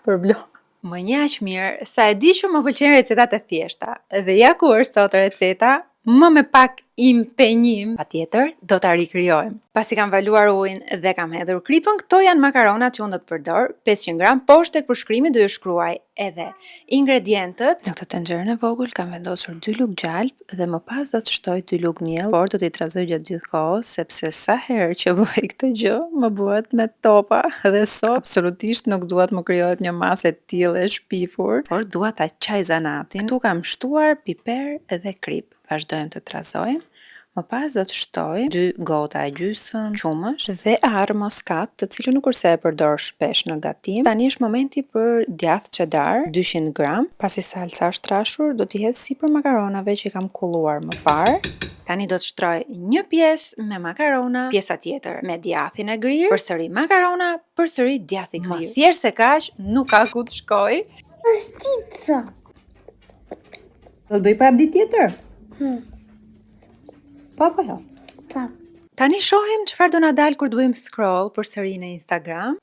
për blo. Më një aq mirë sa e di që më pëlqejnë recetat e thjeshta. Dhe ja ku është sot receta, më me pak impenjim, patjetër do ta rikrijojmë. Pasi kam valuar ujin dhe kam hedhur kripën, këto janë makaronat që unë do të përdor. 500 gram, poshtë tek përshkrimi do ju shkruaj edhe ingredientët. Në këtë tenxherën e vogël kam vendosur 2 lugë gjalp dhe më pas do të shtoj 2 lugë miell, por do t'i trazoj gjatë gjithë kohës sepse sa herë që bëj këtë gjë, më bëhet me topa dhe sot absolutisht nuk dua të më krijohet një masë e tillë e shpifur, por dua ta qaj zanatin. Ktu kam shtuar piper dhe krip. Vazhdojmë të trazojmë. Më pas do të shtoj 2 gota e gjysmë qumësh dhe arë moskat, të cilën nuk kurse e përdor shpesh në gatim. Tani është momenti për djath cheddar, 200 gram. Pasi salca është trashur, do t'i hedh sipër makaronave që i kam kulluar më parë. Tani do të shtroj një pjesë me makarona, pjesa tjetër me djathin e grirë, përsëri makarona, përsëri djath i grirë. Më thjesht se kaq, nuk ka ku të shkoj. Pastitsa. Do të bëj prap ditë tjetër? Po jo. Po. Tani shohim çfarë do na dal kur të bëjmë scroll përsëri në Instagram.